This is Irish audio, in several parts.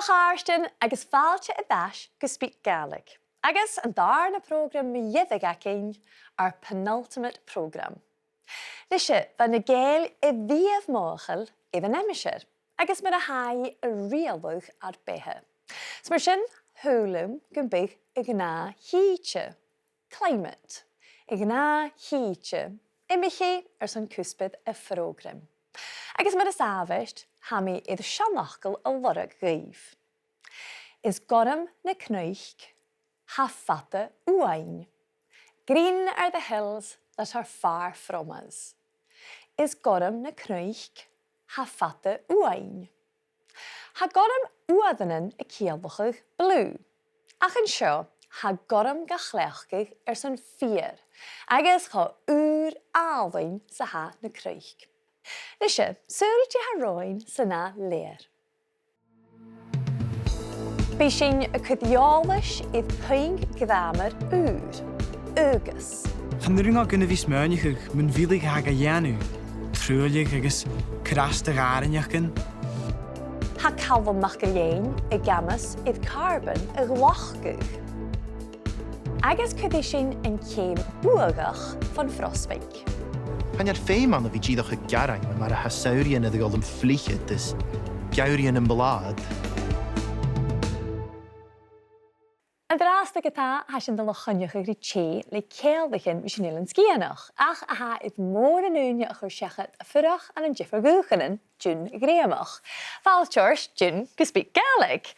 Diolch Arston agus fáilte a bheis go speak Gaelic. Agus an dar na program mi dhéadh acin ar penultimate program. Lishe, van na gael I bhíomh máchail I bhan emisir, agus mar a haid a rialbhach ar bethe. Smar sin, húlum gan big I gná híte. Climate. I gná híte. Imichi san cúspid a program. Agus mar a sábhaist, ha mi iad seanachgal a lorach gaif. Is gorm na knuich, ha fatte uain. Green are the hills that are far from us. Is gorm na knuich, ha fatte uain. Ha gorm uadanen a kielbachig blue. Ach an seo, ha gorm gachlechgig san fier. Agus ha alwain sa ha na kruich. Lishe, súilt ha roin sa na leer. Bí sin a cudheolais iad peing gdamer agus. Chan ring a gynna fys mewnich mun filig hag a ianu, trúlig agus crasta garinachgan. Ha calvam mach gyllein I gamas iad carbon a glachgug. Agus cuddi sin an céim buagach van frostbeik. Pan ar féim an a bhí ddíadach a garain mar a hasaurian a ddol yn flichid is gaurian yn blad. An dráasta gotá ha sin de lechonneach a grí le céaldachin mis sin an scianach, ach a ha iad mór an úne a chur seachad a furach an jiffa gúchanan, dún a gréamach. Fáil George, dún go speak Gaelic.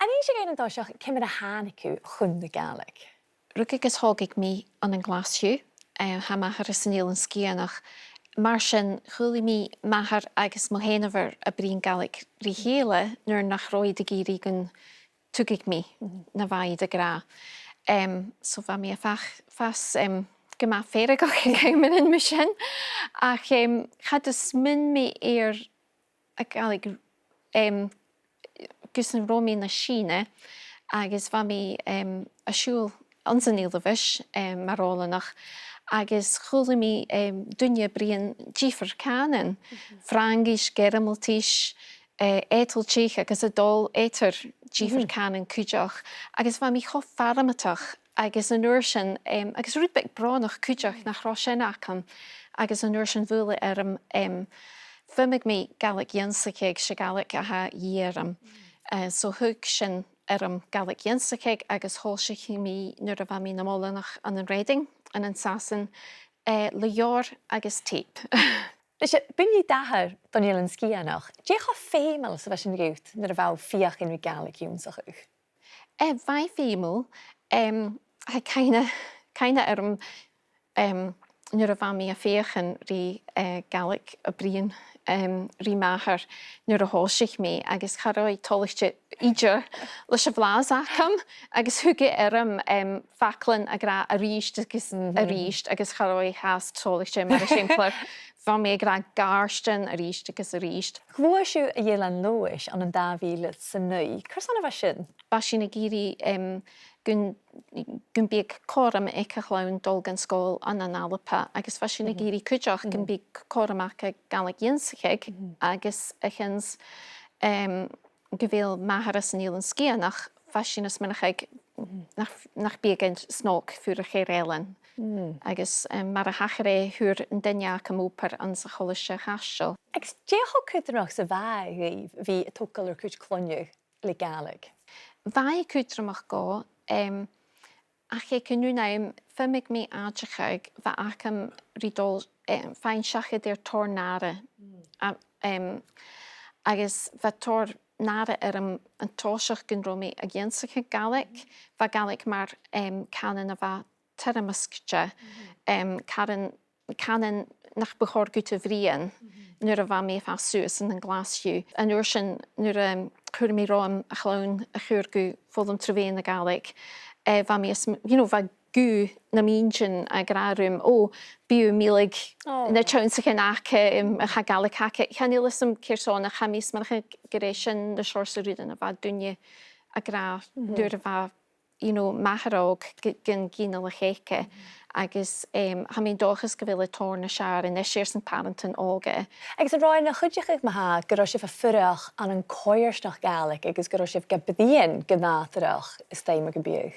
An í sé géan an dáiseach cimar a hánaú chun na Gaelic. Rug agus thógaigh mí an glasú, ha mahar is an an scianach. Mar sin chuúla mí mahar agus mo héanamhar a brín Gaelic rí héile nuair nach roiid a géirí gon tugaigh mí na bhaid a gra. So bha mí a fas go má féra go gaiman in me sin. Ach chad is min mí a Gaelic gus an Rómí na Síne agus bha mí a siúl ansaníalahis marrálanach agus chuúla mí dunne bríon dífar cánan, Frangis, Geramaltis, étaltíich agus a dul étar dífar cánan cúideach, agus bha mí cho faramatach agus an nuair sin agus rúdbeig bránach cúideach nach rá sin achan agus an nuair sin bhúla fumig mí Gaelic dhéansaigh se Gaelic a ha dhéaram. So thug sin Gaelic dhéansaigh agus thóisiigh mí nuair a bha mí na mólanach an an réiding an an sasan le leor agus tape. Lishe, bin je dahar dan je an scianach? Dé cha féimal sa bheits sin gút nar a bhá fiach in Gaelic dúmsach uch? Bhai féimal, ha caine nuair a bha mí a féachan rí Gaelic a bríon rí mahar nuair a thóisiigh mí agus charáid tolaiste idir leis a bhlás acham agus thuge faclan a gra a ríist agus charáid has tolaiste mar a simplar bha mí a gra garstan a ríist agus a ríist. Chmhuaisiú a dhéal an lois an dáhíle san nui. Cur sanna bheith sin? Ba sin na géirí gun bíag córam ag a chlán dul gan scóil an alapa agus bha sin na géirí cúideach gun bíag córamach a Gaelic dhéansaigh agus a chins go bhfuil mahar as an ílan scianach bha sin is minach nach bíagant snóg fuair a chéréilen. Agus mar a hachar thuair an duineach am ópar an sa cholaiste chaisiil. Agus décho cúteach sa bhaid hí a tócail ar cúid clonniu le Gaelic? Bhaid cúteach gá, ach cynú naim fumig mí áidechaig bha acham rídol féin seachad ar tór nára. Agus bha tór nára an tóiseach gan Rómí a dhéansaigh Gaelic, bha Gaelic mar canan a bha termascte, canan nach bechor gute bhríon nuair a bha mí fá suas an glasú. An nuair sin nuair a chuir mí rám a chlán a chuir go fólam trúvéin na Gaelic, bha mí bha gú na mín a grárum bíú mílig na tseansacha nácha a cha Gaelic hacha. Cheannilism céirsán a chamís mar goréis sin na seirsa rúdan a bha dunne a gra dúir a bha maharog gan gina le chéice agus ha mí dochas go bhfuil tórna sear in séir san parentin óga. Agus an ráin na chuideach maha go sibh a furach an an cóirsnach Gaelic agus go sibh go bdíon gnátarach is téime go bíoh.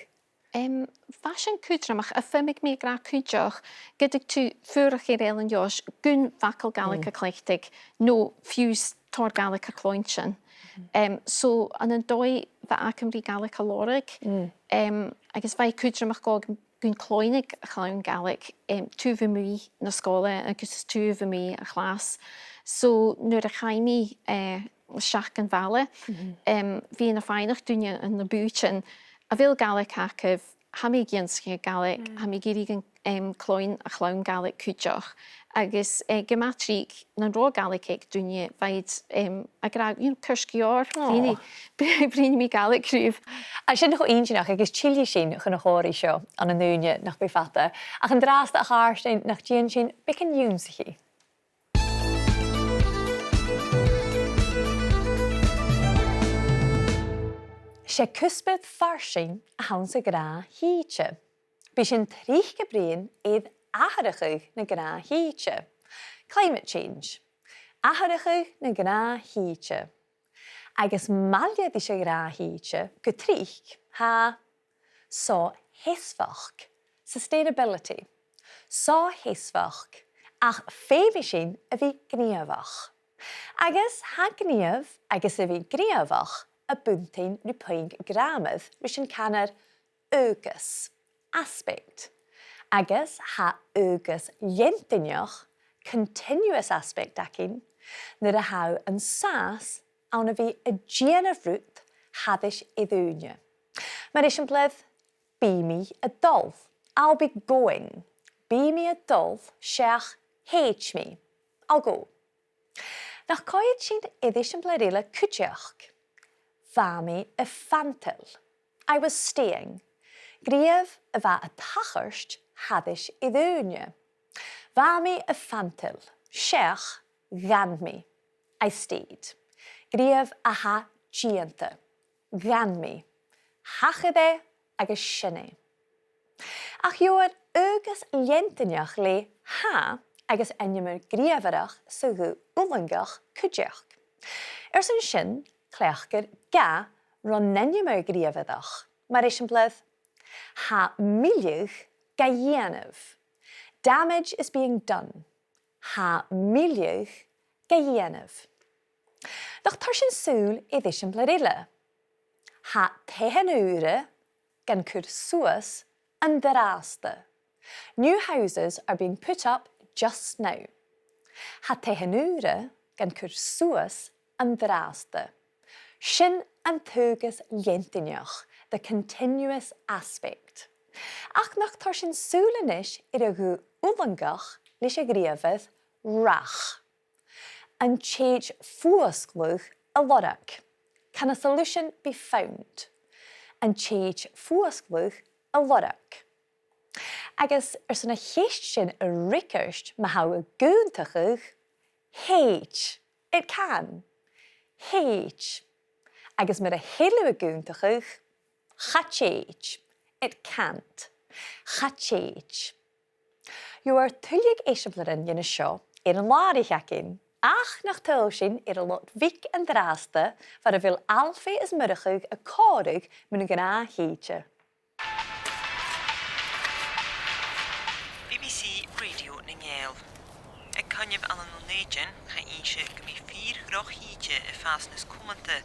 Fashion cúdramach a fymig mé gra cúdeach gydag tú fúrach i'r eilen Josh gwn facal Gaelic a cleichtig no fuse tor Gaelic a cloinchen. So an yn doi fa acymri Gaelic a lorig agus fai cúdramach gog gwn cloinig a chlawn Gaelic tu fy mwy na scola agus tu fy mwy a chlas. So nu'r a chaimi siach yn fale fi yn a ffeinach dwi'n yn y bwtyn a fel Gaelic acaf, ha mi gynsgi Gaelic, ha mi gyrig yn cloen a chlawn Gaelic cwtioch. Agus gematrig na'n ro Gaelic ag dwi'n faid a graag, cysgu o'r brin mi Gaelic rhyf. A sy'n chw un synach agus chili sy'n chyn o'ch o'r isio an y nŵnia nach by ffata. Ac yn drast a'ch arstein nach dyn sy'n bicyn yw'n sy'n chi. Sé cusbed farsin a hawn sy gra hítse. By sy'n trich gebrin idd aharachig na gra hítse. Climate change. Aharachig na gra hítse. Agus malja di sy gra hítse gytrich ha so hesfach. Sustainability. So hesfach ach fefi sy'n y fi gniafach. Agus ha gniaf agus y fi gniafach a buntain nu poing gramad rys yn canar ugus aspect. Agus ha ugus jentynioch continuous aspect acin nyr a haw yn sas awn fi y gian of root haddish iddwnia. Mae'r eisiau bledd be me a dolf. I'll be going. Be me a dolf sheach hate me. I'll go. Nach coed sy'n edrych yn bledd ila cwtioch. Fami y fantil. I was staying. Grief y fa y tachyrst haddish iddwnia. Fami y fantil. Sheach gan mi. I stayed. Grief a ha gianta. Gan mi. Hachide agus sinne. Ach yw'r ugus lientynach le ha agus enymwyr griefarach sygu ulangach cwdiach. Sy'n sin, cleachgyr ga ronenja mewn griefydach. Mae'r eisiau bledd ha miliwch gaianaf. Damage is being done. Ha miliwch gaianaf. Nach tar sy'n sŵl idd eisiau bledd ila. Ha tehen ure gan cwr sŵas yn ddrasta. New houses are being put up just now. Ha tehen ure gan cwr sŵas yn ddrasta. Sin an tugus lientynioch, the continuous aspect. Ach nach tar sin súlanish a gu ulangach leis a griefydd rach. And change fuasglwch a lorach. Can a solution be found? And change fuasglwch a lorach. Agus sy'n a cheist sin a rickerst ma hau a gúntachach H. It can. H. Agus mar a hélu a gúntachach chachage. It can't. Chachage. You're tulig eisiablarin yin a seo an láirich acin. Ach nach til sin a lot vic and draasta var a vil alfi is murachug a córig mun gna híte. BBC Radio na Ngéil. Ag caiineh an nónéidean cha íse go mí 4 groch híte a fásnas cumanta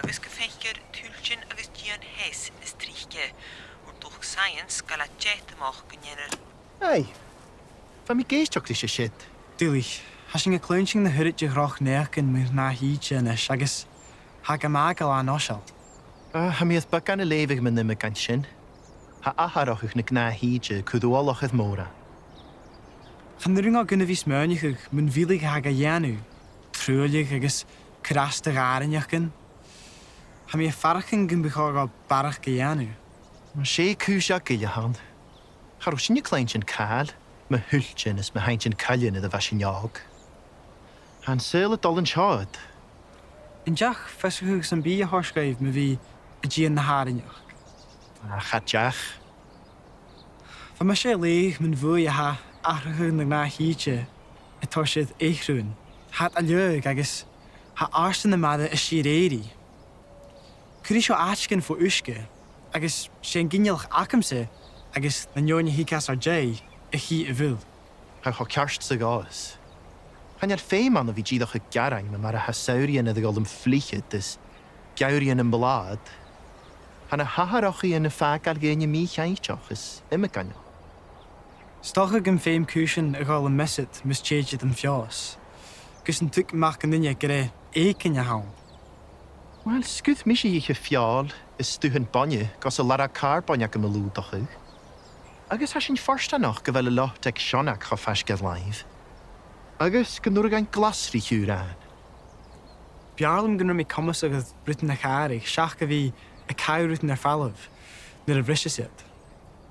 agus go féicear túiltin agus díon hés is tríche o'r dwch science gael a jet amach gynnyr. Hey, fa mi geistioch dis y shit. Dúlich, has sin a clúnsing na huirid roch neach yn mwyn na híte nes agus ha gamagal an osal. Ha mi ith bagan y lefig mynd ddim y gan sin. Ha aharoch na gna híte cwdwoloch ydd môra. Chan ring o gynna fys mewnich mwyn filig hag a ianw, trwylig agus crasta garinach gyn. Ha mi a farach yn gynbychog o barach ga ianw. Sé cwsia gyliahan. Charw sy'n y klein sy'n cael, ma hwltyn ys ma haint sy'n caelyn iddo fa sy'n iog. Han syl y dol yn siod. Yn jach feswch sy'n bi a horsgaif me fi y gian na harinach. A chadjach. Fa me sé léich mun bhui a ha achrachuin na ná híte atá siad éichrún. Hat a leug agus ha arstan na mada a si réiri. Curí seo áitcin fó uisce agus sé ginealch acamsa agus na neoine hícas ar jay a hí a bhil. Ha cho cearst sa gás. Han ar féim an a bhí ddíadach a garang me mar a hasaurian a ddagol am flichid is gaurian yn blad. Han a haharochi yn y ffag ar gyn y mi chaintioch is imiganio. Stocha gym féim cúsin a gáil an mesid mis tchéid an fios. Gus an tuc mach an dunne gre écin a hawn. Wel, sgwth mis i eich fiol is stwhyn bonne gos y lara car bonne am y lwdach yw. Agus has sy'n fforst anoch gyfel y lot ag sionach o ffasgedd laif. Agus gynwr gan glasri hwran. Biarlam gynnu mi comas agad Britain a charig, siach ga fi a cawrwt ar falaf, nyr a brysiad.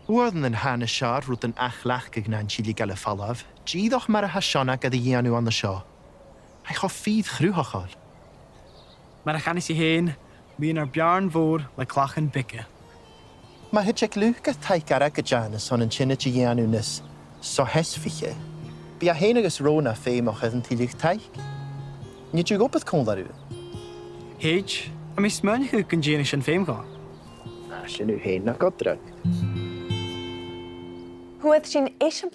Wyrdd yn han y siar rwyd yn achlach gygna'n chili gael y falaf, gyddoch mar a hasionach ad y ianw an y sio. Eich o ffydd chrwhochol. Mar a chanis I hen, mi'n ar biarn fôr le clach yn bica. Mae hydjeg lwch a taig arag y janus on yn chynna ti ianw nys so hesfiche. Bi a hen agos rona ffeim o'ch ydyn tilich taig. Nid yw gobeth cwn larw. Heij, a mi smynch yw gyngenis yn ffeim ga. A sy'n yw hen na godrag. Hwyd sy'n eisiau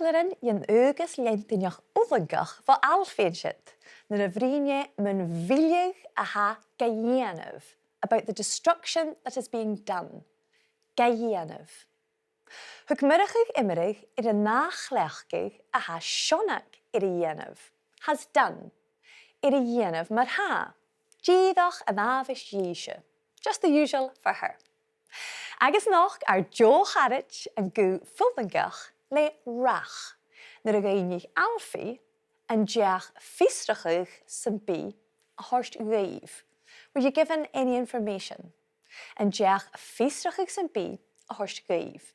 yn ugus leintynioch uddangach fo alfeidsid, nyr y frinje mynd filiig a ha gaianov about the destruction that is being done. Gaianov. Hwgmyrachig immerig y nachlechgig a ha sionag i'r ianov. Has done. I'r ianov mar ha. Gyddoch an afish ysio. Just the usual for her. Agus noch ar Jo Harwich yn gw fulvangach le rach. Nyr y gainig alfi yn diach fistrachig sy'n bi a horst ueif. Were you given any information? Yn diach fistrachig sy'n bi a horst ueif.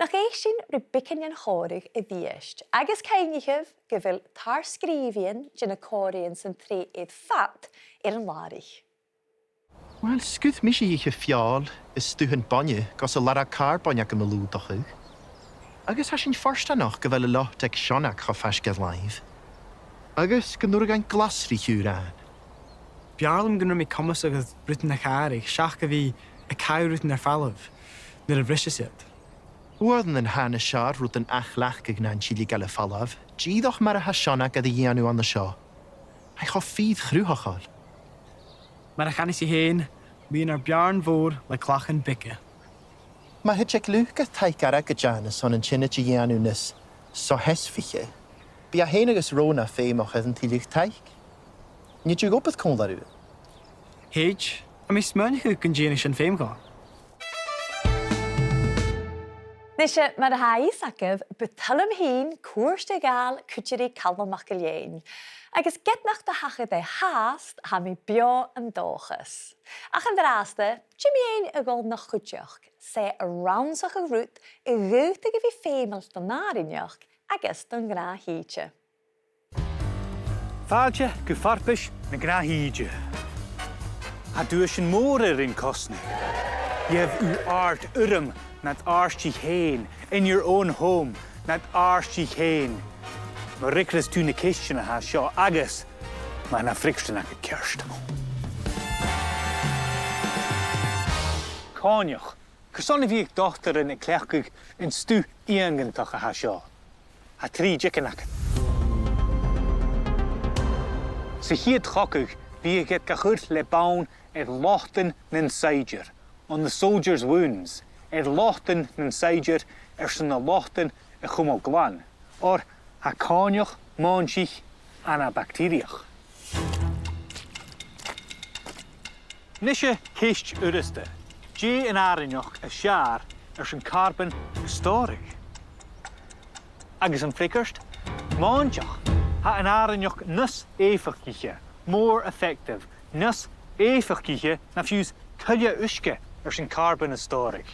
Nach eisiau rybicyn yn chorig y ddiest, agus cainighyf gyfil tar sgrifion dyn y corion sy'n tre eid fat i'r yn larich. Wel, sgwth mis i eich fiol is stwhyn bonne gos y lara car bonne am y lwdach yw. Agus has sy'n fforst anoch gyfel y lot ag sionach o ffasgedd laif. Agus gynwr gan glasri hwran. Biarlam gynnu mi comas agad Britain a charig, siach ga fi a cawrwt ar falaf, nyr a brysiad. Wyrdd yn han y siar rwyd yn achlach gygna'n chili gael y falaf, gyddoch mar a hasionach ad y ianw an y sio. Eich o ffydd chrwhochol. Mar a chanis I hen, mi'n ar biarn fôr le clach yn bica. Mae hydjeg lwch a taig arag y janus on yn chynna ti ianw nys so hesfiche. Bi a hen agos rona ffeim o'ch ydyn tilich taig. Nid yw gobeth cwn larw. Heij, a mi smynch yw gyngenis yn ffeim ga. Nisje mar ha isakef betalm heen koerste gaal kutjeri kalmach gelien. Agus get nach de hache de haast ha mi bio en doges. Ach en draaste, Jimmy een e gol nach goedjoch. Se a roundsige roet, e reutige wie femels dan narinjoch, agus dan gra hietje. Fáilte go farpais na grathíide. A dúis an mór in cosna. Yev u art urim nad arsti heen in your own home nad arsti heen. Maar rikris tú na kistjana ha seo agus maar na friksten a kerst. Cánioch, cosonna bhí ag dochtar in cleachcuig in stú íangantach a ha seo. A trí jicanach. Sa hiad chocuig bhí ag gachurt le baun lochten nin seidir, on the soldier's wounds, lochten nin seidir sy'n lochten y chwmol glan, or ha cánioch, mánsich, ana bacteriach. Nisje keist uriste, G in arinjoch a siar sy'n carbon storig. Agus yn flikerst, mánsich, ha in arinjoch nus eifachkiche, more effective, nus eifachkiche na fuse kulje uske sy'n carbon storig.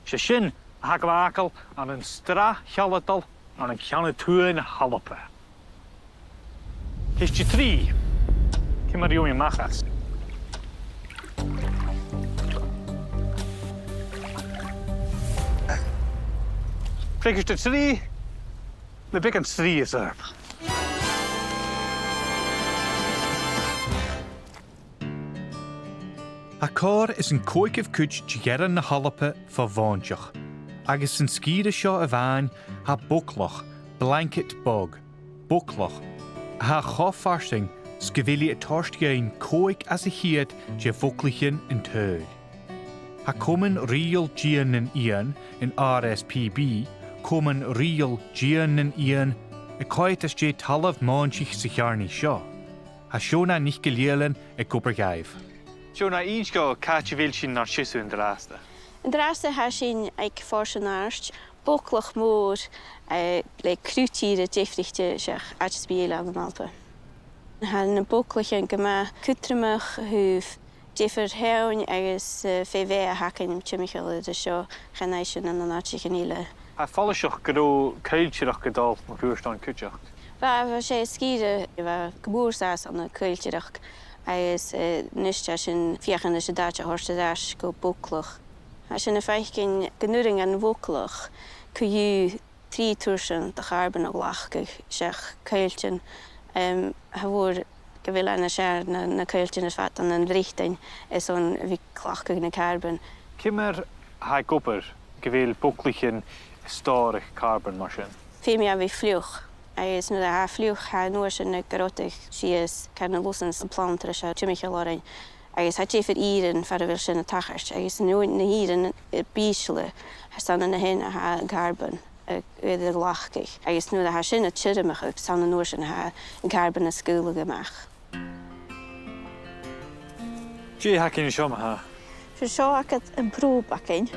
Se sin ha glakel an een stra chalatal an een kjanne tuin halappe. Keist je 3, kimmer joe machas. Flikkerst de tri, le big an tri is erp. A cór is an cóigh cúid gearan na halape fa bhainteach, agus an scíre seo a bhain ha buclach, blanket bog, buclach, ha chofarsing sgavili a torstgein cóig as a hiad je voclichen in teug. Ha komen real gian in ian in RSPB, komen real gian in ian, a coit as je talav maanchich sich jarni seo. Ha shona nicht geleerlen e gobergaif. Shona insko katje wilshin naar shisu in de laatste. In de laatste ha sin ag forsenaarst, boklach moor, le krutiere defrichte zich uitspelen aan de Alpen. Ha een boklach en gema kutremach huf differ heun agus VV haken im chimichel de show genation en dan had je geniele. Ha fallishoch gado keiltjerach gedal ma vuurstaan kutjach. Waar sé skiede waar geboorsaas aan de keiltjerach. Hij is nistas in vieren is daadje horste daas go boklach. Als je een vijfkin genuring en woklach, kun je 3000 de garben og lachig zeg keiltjen. Hij wordt gewil aan de na keiltjen is wat aan een richting is zo'n wie klachig na carbon. Kimmer ha gopper gewil boklichen storig carbon machine. Femia wie vlug. Hij is nu de haar vlug haar noor zijn garotig. Ze is kan lossens een planter is uit Jimmy Loring. Hij is het voor ieren voor de wil zijn tachers. Hij is nu in ieren biesle. Hij staat in de hen haar carbon. De lachig. Hij is nu de haar zijn het chirmig. Staan de noor zijn haar carbon school gemaakt. G hakin shoma ha. Voor zo had het een proebakken.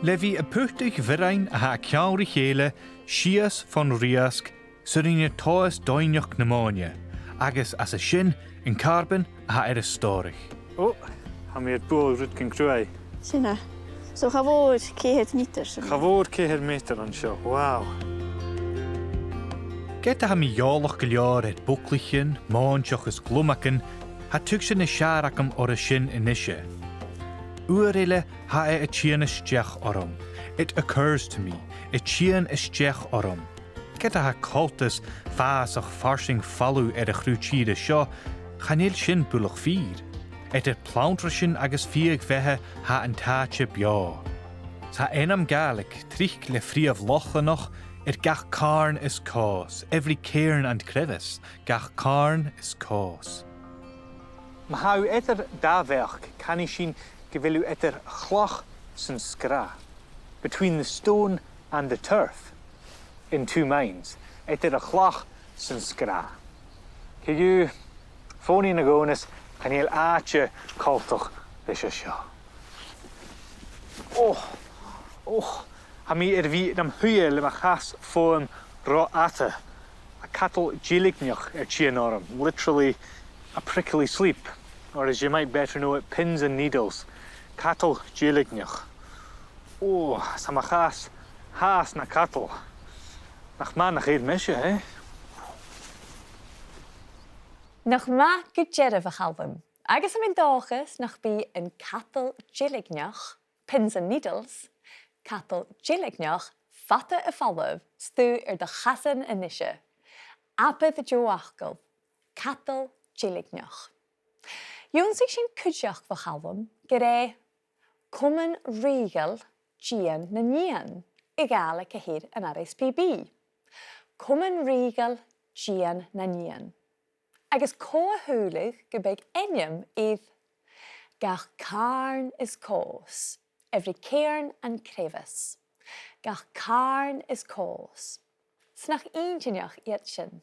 Levi a puchtig verein a ha kjauri hele, Shias van Riask, surine toas doinjoch pneumonia, agus as a shin in carbon ha storig. Oh, ha mi het boel rutken kruai. Sinna. Zo gewoon keer meters. Gavoor keer meter an seo, wow. Get ha mi jaloch geljar het boklichen, maanjoch is glomaken, ha tuksen is sharakam or a shin inisje. Uurele ha a chien is jech orum. It occurs to me, a chien is jech orum. Get ha cultus fasach farsing fallu a chruchide seo, chanil shin bulach vier. Et het plauntrashin agus fieg vehe ha an taatje bja. Sa enam gaelic, trich le friaf locha noch, it gach carn is cause. Every cairn and crevice, gach carn is cause. Ma hau etter daverk, can ich shin gewilu etter chlach sin skra. Between the stone and the turf, in two minds, etter a chlach sin skra. Ke you, phony nagonis, kan heel aatje kaltoch lisha sha. Oh, ha mi wie nam huye le ma chas foam ro ate. A cattle jilignoch chianorum, literally a prickly sleep, or as you might better know it, pins and needles. Cattle jilignoch. Oh, samachas haas na cattle. Nach man nach eer mesje, hè? Nach ma gudjere verhalven. Agus am in dages nach bi een cattle jilignoch, pins and needles, cattle jilignoch, fatte a fallev, stu de chassen inisje. Ape de joachkel, cattle jilignoch. Joon zich sin kudjach verhalven, gere kommen regel gian na nian, egale kahir an RSPB. Kommen regel gian na nian. Agus koa hulig gebeg enyam ith gach carn is cause, every cairn and crevice. Gach carn is cause. Snach eentjenach ietshin.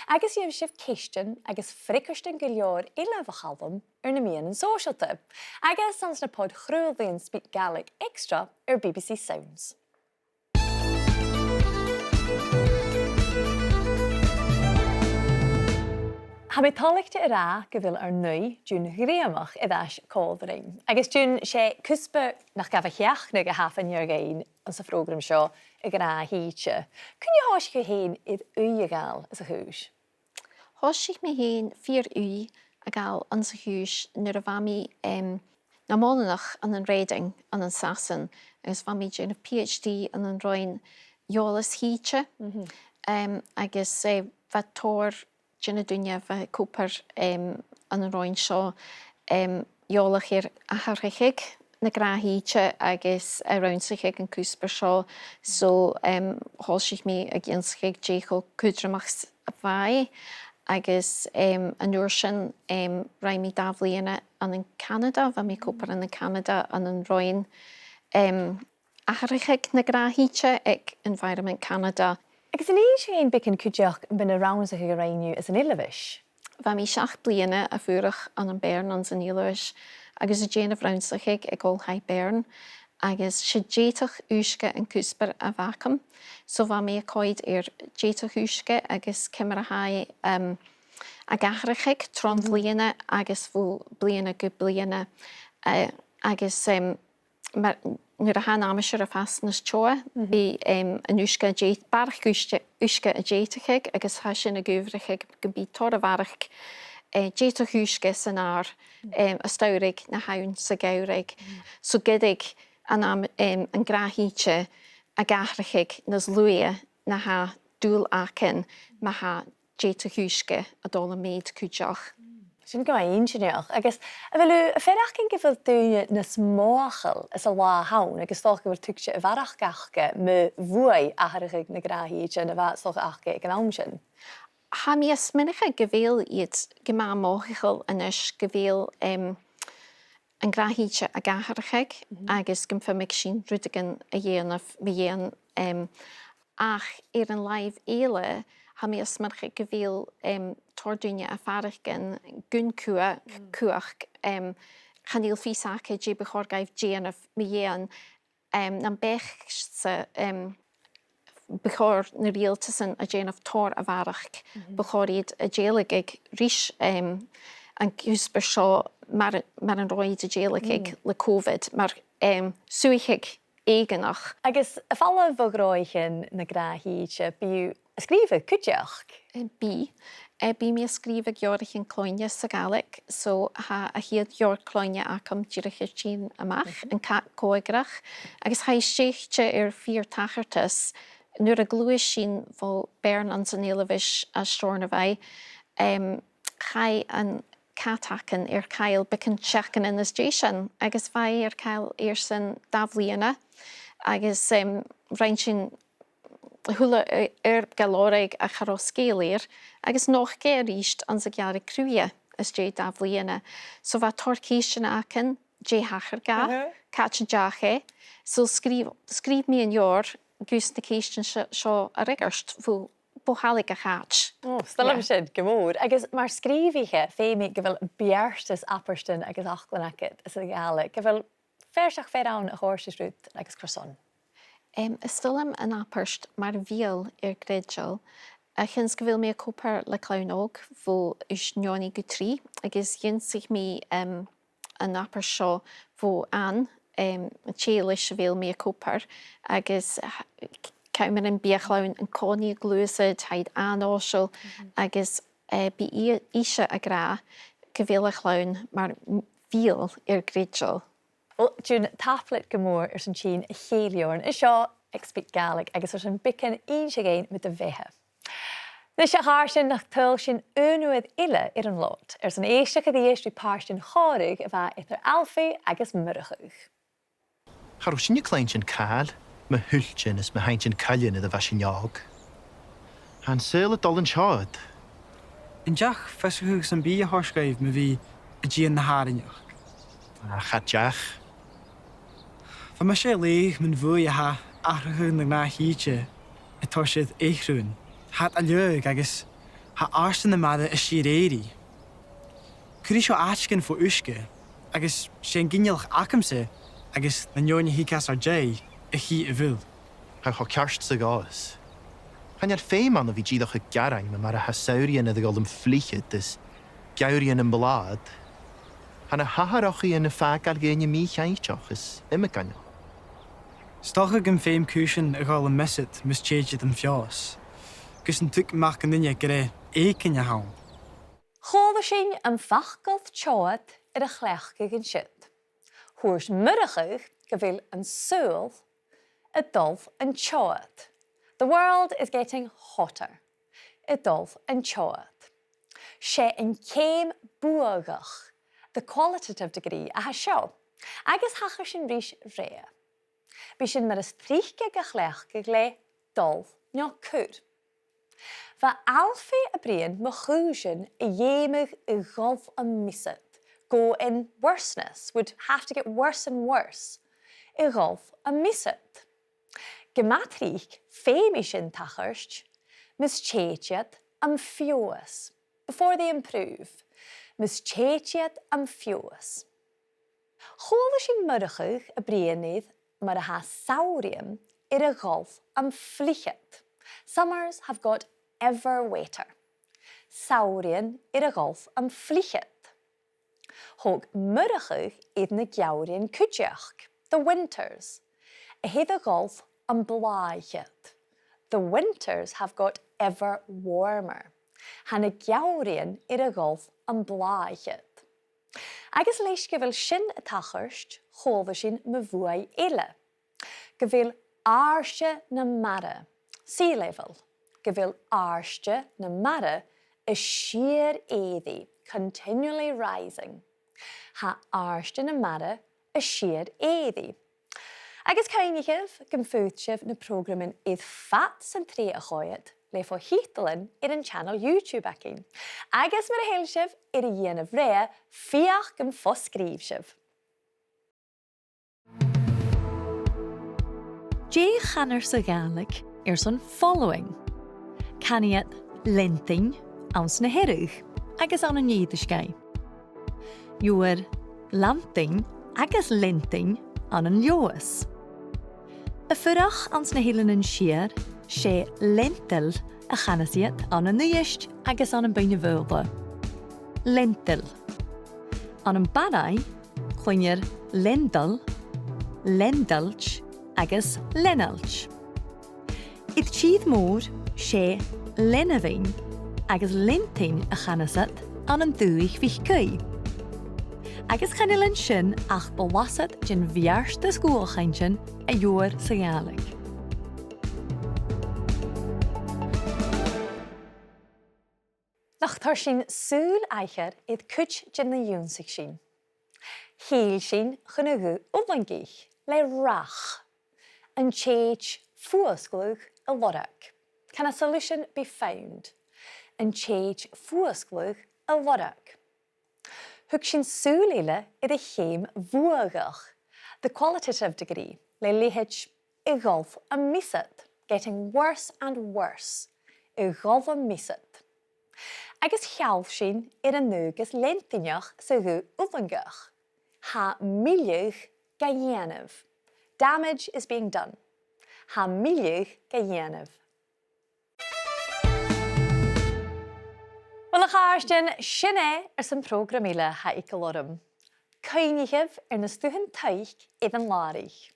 Agus jem sif kisten, agus frikkersten giljoor illa vachalvum na mian en socialte. Agus sans na pod grulde Speak Gaelic extra BBC Sounds. Ha mi tálachte ra go bhfuil nui dún gréamach I dheis códring. Agus dún sé cuspa nach gafacheach na go hafan ar gain an sa frógram seo I gra híte. Cyn je hás go héin iad uí a gáil as a hús? Hás ik me heen 4 uur a gáil an sa hús nuair a bhami na mánach an an réiding an an sasan agus bhami dún a PhD an an roin jólas híte, agus bheit tóir dina duine bheit cúpar an roiin seo jólach a harchaig na grathíte agus a roinsaigh an cúspar seo, so háilsigh mí a gcinschaig décho cúdramachs a bhaid, agus an nuair sin raibh mí dábhlíonna an Canada, bheit mí cúpar an Canada an roiin a harchaig na grathíte ag Environment Canada. Agus in éis éon bicin cúideach bin a ránsa go réinniu is an ilvis. Bheit mí 6 bliana a fuarach an Béarn an san ilvis, agus a déanamh roinsaigh ag Olhaid Béarn, agus sé déitach úsce an cúspar a bhacam, so bheit mí a coid déitach úsce agus cimar a haid a gathraigh tron bliana agus bhú bliana go bliana agus nuair a hánáimiseir a fastnas teoa, bhí an úsce barach úsce a déitach agus tha sin a gúbhraigh go bhí tóir a bharach déitach úsce san ár a stairigh na hain sa gairigh. So gidig an grathíte a gathraigh nas luia na ha dúil acin ma ha déitach úsce a dóla méid cúideach. Sin go insineach, agus a bhfuil a féach cin gifil dúine na smáchal is a lá hawn, agus tócha bhfuil tuigse a bharach gachge me bhuaid a harchaig na grathíte na bheit socha achge ag an am sin. Ha mí minige go bhfuil iad go má móchail inis go bhfuil an grathíte a gathraigh agus go fimic sin rudagan a dhéanamh mé dhéan ach an laibh éile ha mí minige go bhfuil tordúine a farachgan gun cuach chaníl físacha dé bechorgaibh déanamh mé dhéan na bech sa bechor na rialtasan a déanamh tóir a bharach bechoríad a déalaigh ag rís an cúspar seo mar an roiid a déalaigh le COVID, mar suúigh éigenach. Agus a falla bhagráichin na grathíte bíú a scríomh cúideach? Bí mé scríomh georach an cloine sa Gaelic, so ha a hiad geor cloine acham díirichir sin amach an cóigrach, agus ha séchte fíor tachartas nuair a glúis sin bhó Béarn an san ilvis a stórna bhaid, chai an catachan cael bicin teachan in station, agus bhaid cael san dábhlíonna, agus rein sin thula galóraigh a charoscéalaír, agus nach cé ríist an sa gearra cruúia is dé dábhlíonna. So bheit torcísin achan, dé hachar ga, catchan deaché, so scríb mí an jór gus na céistin seo a rigart bhú bóchalig a chat. Stalm sin go mór, agus mar scríomhíthe féimi go bhfuil bearstas apperstan agus achlanachid is a Gaelic, go bhfuil féirseach férán a chóirsisrút agus croson. Is stilm an apperst mar bhíal gréidseil, a chins go bhfuil mé cúpar le clánóg bhó is neoní go trí, agus dhéansaigh mí an apper seo bhó an téalis a bhfuil mé cúpar, agus caiimar an bíachlainn an cóní glúisid haid anáisiil, agus bí ise a grá go bhfuil a chlán mar bhíal gréidseil. Well, dún taplet go mór san sin a chéliorn is seo ag speak Gaelic agus sin bicin se géin mit a bheitthe. Nus sé háir sin nach tuil sin únuad ile an lot, san éisteach a dhééis páirtin cháirigh a bheit itar alfaí agus murachach. Charú sin cléin sin cáil, me thuiltin is me haint sin cailin a bheit sin neag. Han séla dul an seáid. In deach feisithúg san bí a thoscaibh me bhí a ddíon na háineach. A chatdeach. Fa me sé léigh man bhuaí a athrathú na gnáthíte i tá siad éichrún. Hat a leug agus ha árstan na mada a siad éirí. Curí seo áitcin fó úsce, agus sé an ginialach acamsa agus na neoine hícas ar dé a hí a bhúil. Ha cho cearst sa gás. Han ar féim an a bhí díadach a garain me mar a hasaurian a gáil am flíchid is gaurian an balad. Han a haharachí in na fágal géine mí chaintteach is imime ganne. Stocha gym féim cúsin a gáil an mesid mis téidir an fiás. Gus an tuc meach an duine go ré écin a hawn. Chóla sin an fachgalt teáid ar a chléachcha an siad. Thuairs murachach go bhfuil an súil a dulh an teáid. The world is getting hotter. Idolf and choat. She in came buagach. The qualitative degree a ha show. Agus hacher sin rish rea. Bishin mar is trichke gechlech gegle dolf njo kur. Va alfi a brien machusion a yemig a golf a misset. Go in worseness, would have to get worse and worse. A golf a misset. Gematrich femishin tachirst, mischetiat am fioas. Before they improve, mischetiat am fioas. Cholishin murachig a brienid, maar ha saurium a golf am flichet. Summers have got ever wetter. Saurian a golf am flichet. Hog murachig na gaurian kudjach, the winters. A golf am blaichet. The winters have got ever warmer. Han a gaurian a golf am blaichet. Agus leis gyfil sin y tachyrst, cholfa sin my fwy ele. Gyfil arsje na mara, sea level. Gyfil arsje na mara, a sheer eddi, continually rising. Ha arsje na mara, a sheer eddi. Agus cainigif gymfwtshif na programin idd fat sy'n tri a choed, le fo hitelen yn channel YouTube acin. Agus mar a heilshif a yen of rea, fiach gym fos skrifshif. Jay Channer Gaelic son following. Caniat lenting ans na herug, agus an nýðiskai. Juer lanting agus lenting an an joas. A fyrach ans na hilen yn sier, sé lentil a chanasiat an an nýist agus an beine völde. Lentil. An an badai, chwynir lendal, lendalch agus lenalch. Id chiad mór sé lenaving agus lenting a chanasat an an dúich vich cui. Agus chanilin sin ach bewasat jin viarste schoolgeintjen a joor sa Gaelic. Nach tar sin súl eicher id kuch jin na júnsig sin. Hiel sin chunagu oplangiich le rach. And change fuasglug a lorak. Can a solution be found? And change fuasglug a lorak. Hugshin sulile id a chem vuagach. The qualitative degree, le lihich a golf a misset, getting worse and worse. A golf a misset. Agus chalfshin id a nugus lentinjach sa gu ulangach. Ha miliug gayenev. Damage is being done. Ha miliug gayenev. Wel ach arsdyn, sinne sy'n programile ha icolorym. Cynigif na stwhyn taich iddyn larich.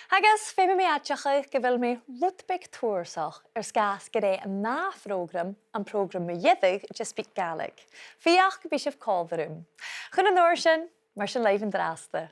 Hagas fe mi atjachach gyfil mi rwtbig tŵrsach sgas gyda na program an program mi yeddig just speak Gaelic. Fiach bysif colverum. Chyn yn orsyn, mar sy'n leif yn draste.